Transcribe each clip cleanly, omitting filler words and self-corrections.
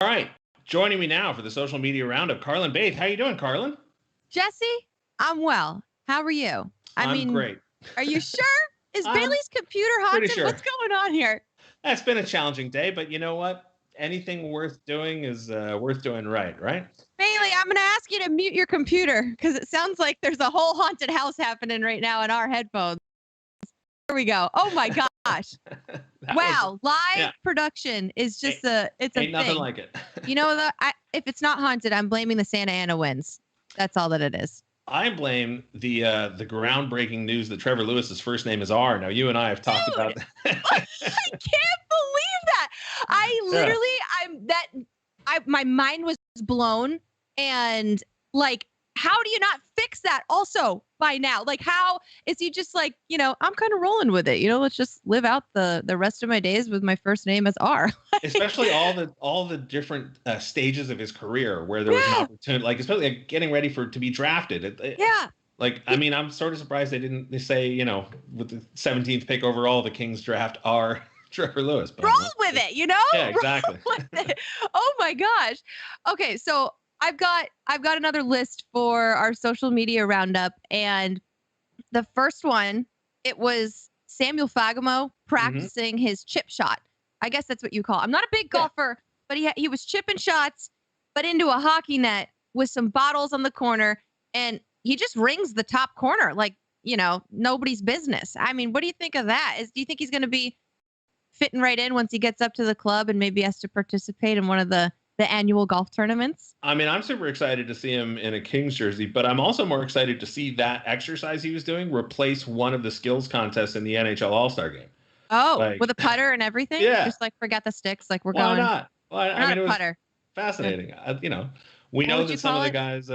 All right. Joining me now for the social media roundup, Carlin Baith. How you doing, Carlin? Jesse, I'm well. How are you? I'm great. Are you sure? Is I'm Bailey's computer pretty haunted? sure. What's going on here? It's been a challenging day, but you know what? Anything worth doing is worth doing right? Bailey, I'm going to ask you to mute your computer because it sounds like there's a whole haunted house happening right now in our headphones. There we go. Oh my gosh. Wow. Live production is just it's a ain't nothing thing. like it. You know, if it's not haunted, I'm blaming the Santa Ana winds. That's all that it is. I blame the groundbreaking news that Trevor Lewis's first name is R. Now, you and I have talked about that. I can't believe that. My mind was blown. And like, how do you not fix that also by now? Like, how is he just like, I'm kind of rolling with it. Let's just live out the rest of my days with my first name as R. Especially all the different stages of his career where there was an opportunity, like especially like getting ready to be drafted. Like, I mean, I'm sort of surprised they say, with the 17th pick overall, the Kings draft R. Trevor Lewis. Roll with it, Yeah, exactly. Oh my gosh. Okay, so I've got another list for our social media roundup, and the first one, it was Samuel Fagemo practicing his chip shot. I guess that's what you call it. I'm not a big golfer, but he was chipping shots, but into a hockey net with some bottles on the corner, and he just rings the top corner like, nobody's business. I mean, what do you think of that? Do you think he's going to be fitting right in once he gets up to the club and maybe has to participate in one of the annual golf tournaments? I mean, I'm super excited to see him in a Kings jersey, but I'm also more excited to see that exercise he was doing replace one of the skills contests in the NHL All-Star game. Oh, with a putter and everything? Yeah. Just like forget the sticks. Like Why going. not? Well, I mean, it was putter. Fascinating. We know that some of the guys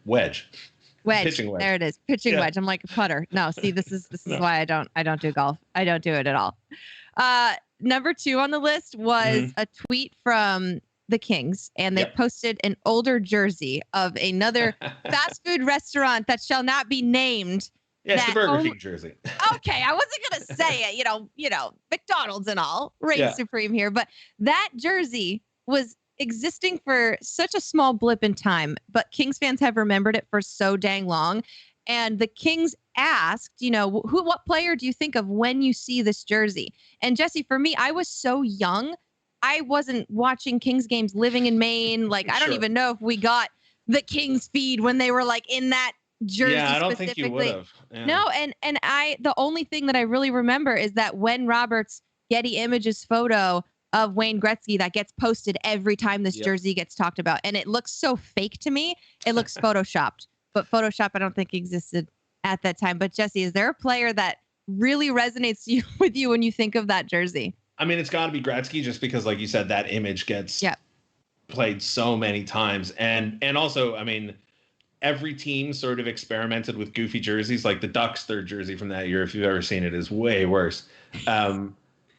wedge. Pitching wedge. There it is. Pitching wedge. I'm like a putter. No, see, this is why I don't do golf. I don't do it at all. Number 2 on the list was a tweet from the Kings, and they posted an older jersey of another fast food restaurant that shall not be named. Yeah, it's the Burger King jersey. Okay, I wasn't gonna say it. McDonald's and all reign supreme here, but that jersey was existing for such a small blip in time, but Kings fans have remembered it for so dang long. And the Kings asked, what player do you think of when you see this jersey? And Jesse, for me, I was so young. I wasn't watching Kings games living in Maine. Like, I don't even know if we got the Kings feed when they were like in that jersey. Yeah, I don't think you would have. Yeah. No, and the only thing that I really remember is that when Roberts Getty Images photo of Wayne Gretzky that gets posted every time this jersey gets talked about. And it looks so fake to me. It looks photoshopped. But Photoshop, I don't think existed at that time. But Jesse, is there a player that really resonates with you when you think of that jersey? I mean, it's got to be Gretzky, just because, like you said, that image gets played so many times. And also, I mean, every team sort of experimented with goofy jerseys. Like the Ducks' third jersey from that year, if you've ever seen it, is way worse.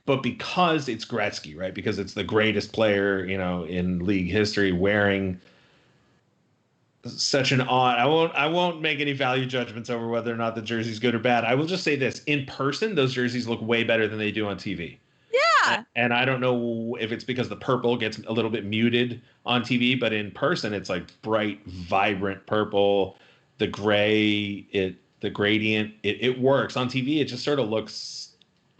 But because it's Gretzky, right? Because it's the greatest player, in league history, wearing such an odd. I won't make any value judgments over whether or not the jersey's good or bad. I will just say this: in person, those jerseys look way better than they do on TV. Yeah. And I don't know if it's because the purple gets a little bit muted on TV, but in person, it's like bright, vibrant purple. The gray, the gradient, it works. On TV, it just sort of looks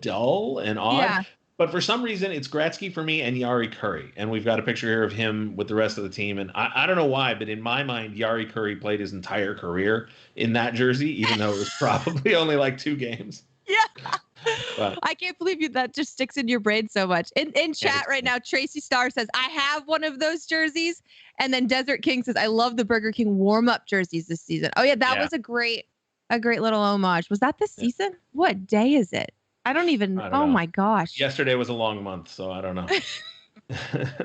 dull and odd. Yeah. But for some reason, it's Gretzky for me and Yari Curry. And we've got a picture here of him with the rest of the team. And I don't know why, but in my mind, Yari Curry played his entire career in that jersey, even though it was probably only like 2 games. Yeah. But I can't believe that just sticks in your brain so much. In chat right now, Tracy Starr says, I have one of those jerseys. And then Desert King says, I love the Burger King warm-up jerseys this season. Oh, yeah, that was a great little homage. Was that this season? What day is it? I don't know. My gosh. Yesterday was a long month, so I don't know.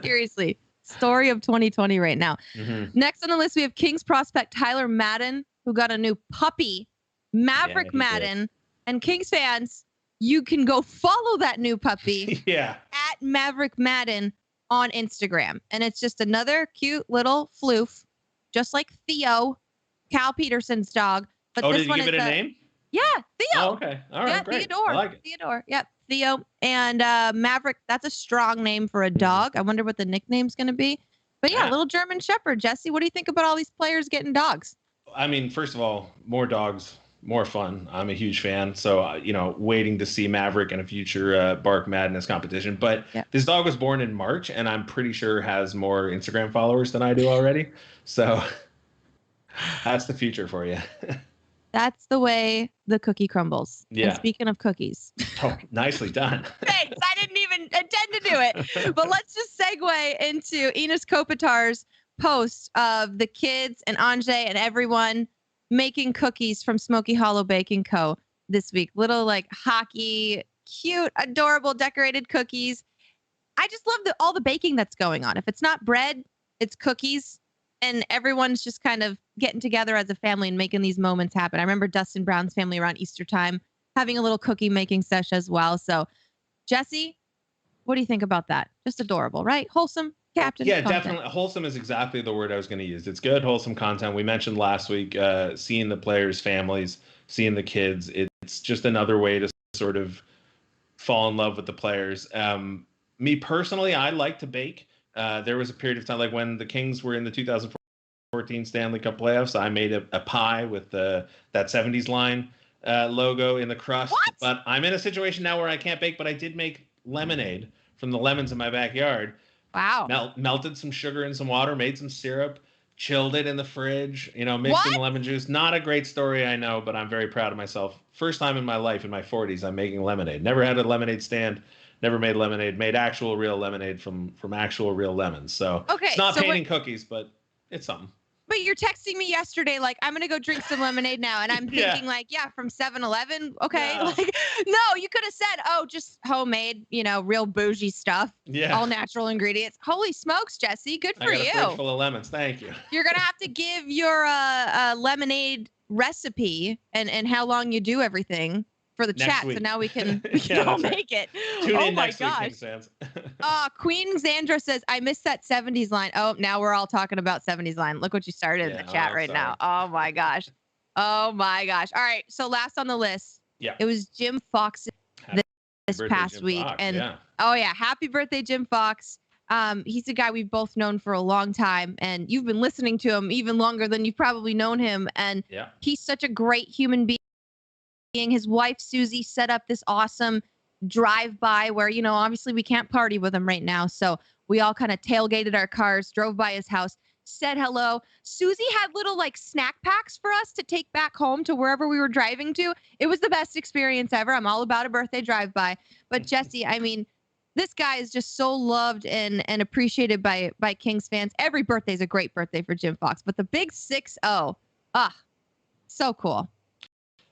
Seriously. Story of 2020 right now. Mm-hmm. Next on the list, we have Kings prospect Tyler Madden, who got a new puppy, Maverick Madden. And Kings fans, you can go follow that new puppy at Maverick Madden on Instagram. And it's just another cute little floof, just like Theo, Cal Peterson's dog. But did you give it a name? Yeah, Theo. Oh, okay. All right, great. Theodore. I like it. Theodore. Yep. Theo. And Maverick, that's a strong name for a dog. I wonder what the nickname's going to be. But yeah, little German Shepherd. Jesse, what do you think about all these players getting dogs? I mean, first of all, more dogs, more fun. I'm a huge fan. So, waiting to see Maverick in a future Bark Madness competition. But this dog was born in March, and I'm pretty sure has more Instagram followers than I do already. So that's the future for you. That's the way the cookie crumbles. Yeah. And speaking of cookies. Oh, nicely done. Thanks. I didn't even intend to do it. But let's just segue into Enos Kopitar's post of the kids and Anjay and everyone making cookies from Smoky Hollow Baking Co. this week. Little like hockey, cute, adorable, decorated cookies. I just love all the baking that's going on. If it's not bread, it's cookies. And everyone's just kind of getting together as a family and making these moments happen. I remember Dustin Brown's family around Easter time having a little cookie making sesh as well. So, Jesse, what do you think about that? Just adorable, right? Wholesome, Captain. Yeah, content. definitely. Wholesome is exactly the word I was going to use. It's good, wholesome content. We mentioned last week seeing the players' families, seeing the kids. It's just another way to sort of fall in love with the players. Me personally, I like to bake. There was a period of time, like when the Kings were in the 2014 Stanley Cup playoffs, I made a pie with that 70s line logo in the crust. What? But I'm in a situation now where I can't bake, but I did make lemonade from the lemons in my backyard. Wow. Melted some sugar in some water, made some syrup, chilled it in the fridge, mixed in the lemon juice. Not a great story, I know, but I'm very proud of myself. First time in my life, in my 40s, I'm making lemonade. Never had a lemonade stand. Never made lemonade. Made actual real lemonade from actual real lemons. So it's not painting cookies, but it's something. But you're texting me yesterday, like, I'm going to go drink some lemonade now. And I'm thinking, from 7-Eleven. Okay. No. No, you could have said, oh, just homemade, real bougie stuff. Yeah. All natural ingredients. Holy smokes, Jesse. Good for you. I got a fridge full of lemons. Thank you. You're going to have to give your lemonade recipe and how long you do everything for the chat. So now we can all make it. Tune in my next gosh. week, Kings fans. Queen Xandra says, I missed that 70s line. Oh, now we're all talking about 70s line. Look what you started in the chat right now. Oh my gosh. Oh my gosh. All right. So last on the list. Yeah. It was Jim Fox this past week. Fox, and happy birthday, Jim Fox. He's a guy we've both known for a long time, and you've been listening to him even longer than you've probably known him. And he's such a great human being. His wife, Susie, set up this awesome drive-by where, obviously we can't party with him right now. So we all kind of tailgated our cars, drove by his house, said hello. Susie had little snack packs for us to take back home to wherever we were driving to. It was the best experience ever. I'm all about a birthday drive-by. But Jesse, I mean, this guy is just so loved and appreciated by Kings fans. Every birthday is a great birthday for Jim Fox, but the big 6-0, so cool.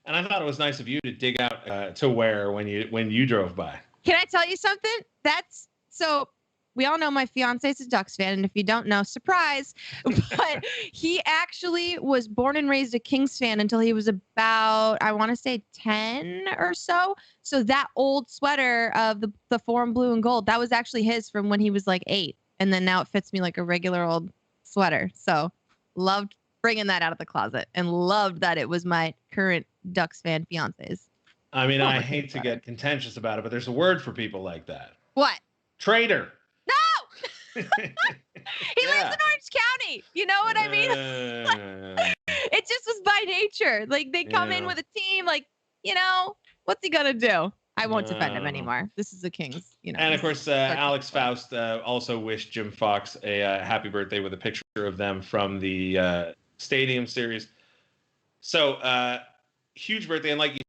And I thought it was nice of you to dig out to where when you drove by. Can I tell you something? So we all know my fiance is a Ducks fan, and if you don't know, surprise. But he actually was born and raised a Kings fan until he was about, I want to say 10 or so. So that old sweater of the foreign blue and gold, that was actually his from when he was 8. And then now it fits me like a regular old sweater. So loved bringing that out of the closet and loved that it was my current Ducks fan fiance's. I mean, I hate to get contentious about it, but there's a word for people like that. What? Traitor. No! He lives in Orange County. You know what I mean? It just was by nature. They come in with a team, what's he going to do? I won't defend him anymore. This is the Kings, And of course, Alex Faust also wished Jim Fox a happy birthday with a picture of them from the Stadium Series. So, huge birthday. And like you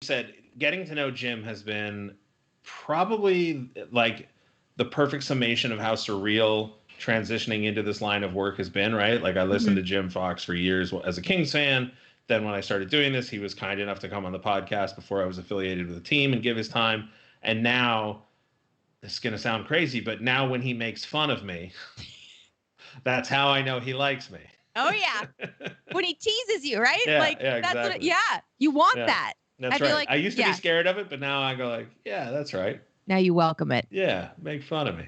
said, getting to know Jim has been probably the perfect summation of how surreal transitioning into this line of work has been, right? I listened to Jim Fox for years as a Kings fan. Then when I started doing this, he was kind enough to come on the podcast before I was affiliated with the team and give his time. And now, this is going to sound crazy, but now when he makes fun of me, that's how I know he likes me. Oh, yeah. When he teases you, right? That's exactly. You want that. That's right. I used to be scared of it, but now I go yeah, that's right. Now you welcome it. Yeah, make fun of me.